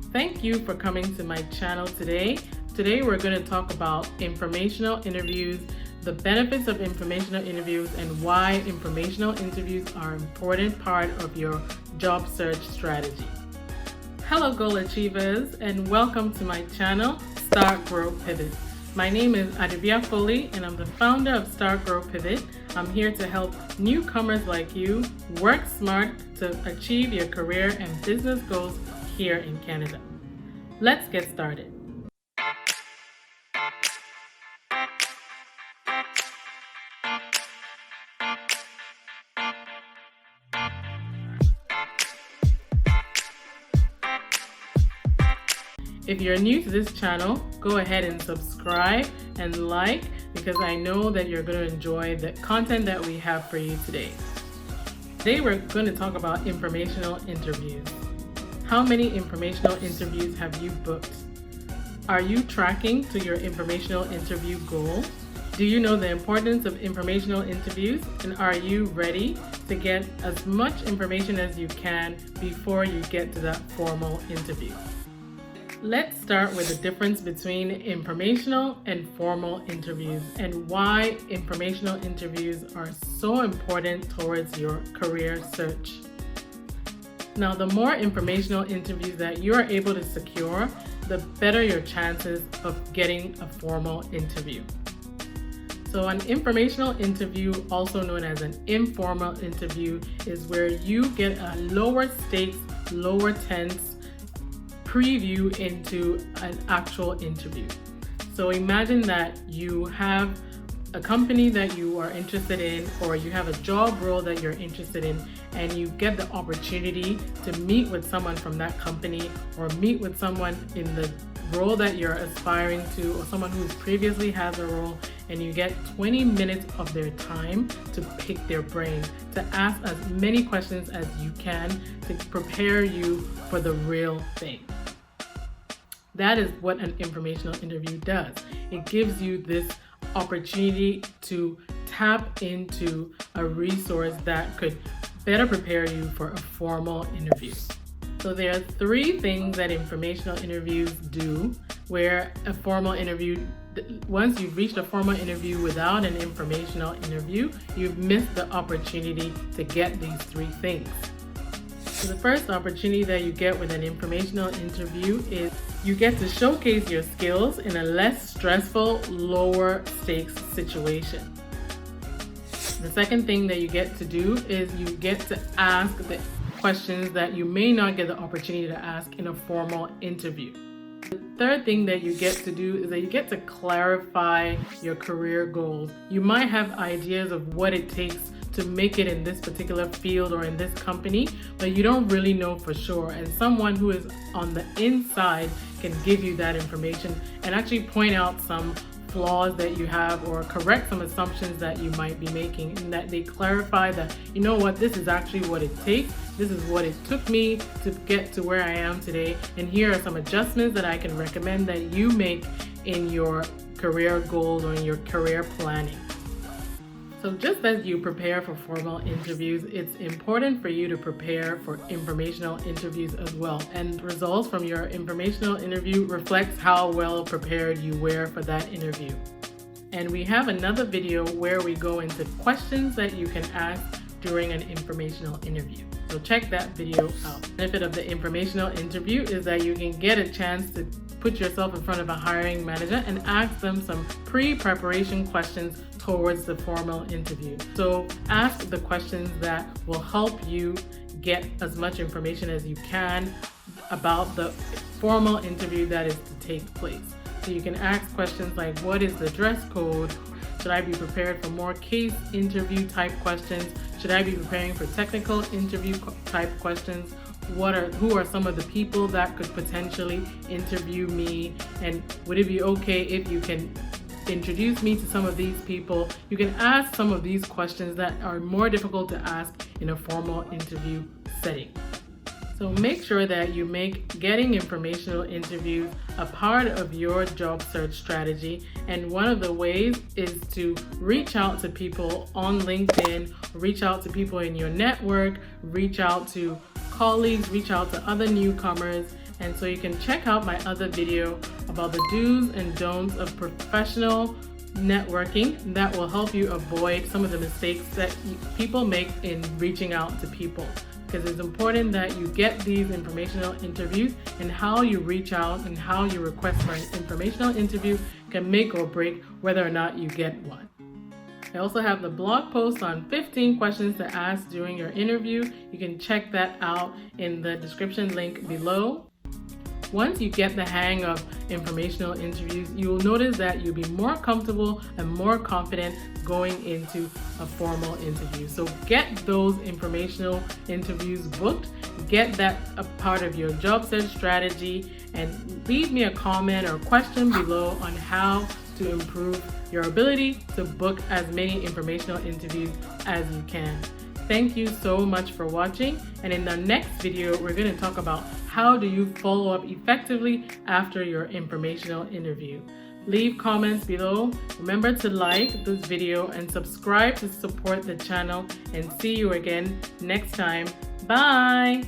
Thank you for coming to my channel today. Today we're going to talk about informational interviews, the benefits of informational interviews, and why informational interviews are an important part of your job search strategy. Hello goal achievers, and welcome to my channel, Start Grow Pivot. My name is Adivia Foley and I'm the founder of Start Grow Pivot. I'm here to help newcomers like you work smart to achieve your career and business goals here in Canada. Let's get started. If you're new to this channel, go ahead and subscribe and like, because I know that you're going to enjoy the content that we have for you today. Today we're going to talk about informational interviews. How many informational interviews have you booked? Are you tracking to your informational interview goal? Do you know the importance of informational interviews, and are you ready to get as much information as you can before you get to that formal interview? Let's start with the difference between informational and formal interviews and why informational interviews are so important towards your career search. Now, the more informational interviews that you are able to secure, the better your chances of getting a formal interview. So an informational interview, also known as an informal interview, is where you get a lower stakes, lower tense preview into an actual interview. So imagine that you have a company that you are interested in, or you have a job role that you're interested in, and you get the opportunity to meet with someone from that company or meet with someone in the role that you're aspiring to, or someone who's previously has a role, and you get 20 minutes of their time to pick their brain, to ask as many questions as you can to prepare you for the real thing. That is what an informational interview does. It gives you this opportunity to tap into a resource that could better prepare you for a formal interview. So there are three things that informational interviews do, where a formal interview, once you've reached a formal interview without an informational interview, you've missed the opportunity to get these three things. So the first opportunity that you get with an informational interview is you get to showcase your skills in a less stressful, lower stakes situation. The second thing that you get to do is you get to ask the questions that you may not get the opportunity to ask in a formal interview. The third thing that you get to do is that you get to clarify your career goals. You might have ideas of what it takes to make it in this particular field or in this company, but you don't really know for sure. And someone who is on the inside can give you that information and actually point out some flaws that you have or correct some assumptions that you might be making, and that they clarify that, you know what, this is actually what it takes. This is what it took me to get to where I am today. And here are some adjustments that I can recommend that you make in your career goals or in your career planning. So just as you prepare for formal interviews, it's important for you to prepare for informational interviews as well. And results from your informational interview reflects how well prepared you were for that interview. And we have another video where we go into questions that you can ask during an informational interview. So check that video out. The benefit of the informational interview is that you can get a chance to put yourself in front of a hiring manager and ask them some pre-preparation questions towards the formal interview. So ask the questions that will help you get as much information as you can about the formal interview that is to take place. So you can ask questions like, what is the dress code? Should I be prepared for more case interview type questions? Should I be preparing for technical interview type questions? Who are some of the people that could potentially interview me? And would it be okay if you can introduce me to some of these people? You can ask some of these questions that are more difficult to ask in a formal interview setting. So make sure that you make getting informational interviews a part of your job search strategy. And one of the ways is to reach out to people on LinkedIn, reach out to people in your network, reach out to colleagues, reach out to other newcomers, And so you can check out my other video about the do's and don'ts of professional networking that will help you avoid some of the mistakes that people make in reaching out to people. Because it's important that you get these informational interviews, and how you reach out and how you request for an informational interview can make or break whether or not you get one. I also have the blog post on 15 questions to ask during your interview. You can check that out in the description link below. Once you get the hang of informational interviews, you will notice that you'll be more comfortable and more confident going into a formal interview. So get those informational interviews booked, get that a part of your job search strategy, and leave me a comment or question below on how to improve your ability to book as many informational interviews as you can. Thank you so much for watching, and in the next video we're going to talk about how do you follow up effectively after your informational interview. Leave comments below. Remember to like this video and subscribe to support the channel, and see you again next time. Bye!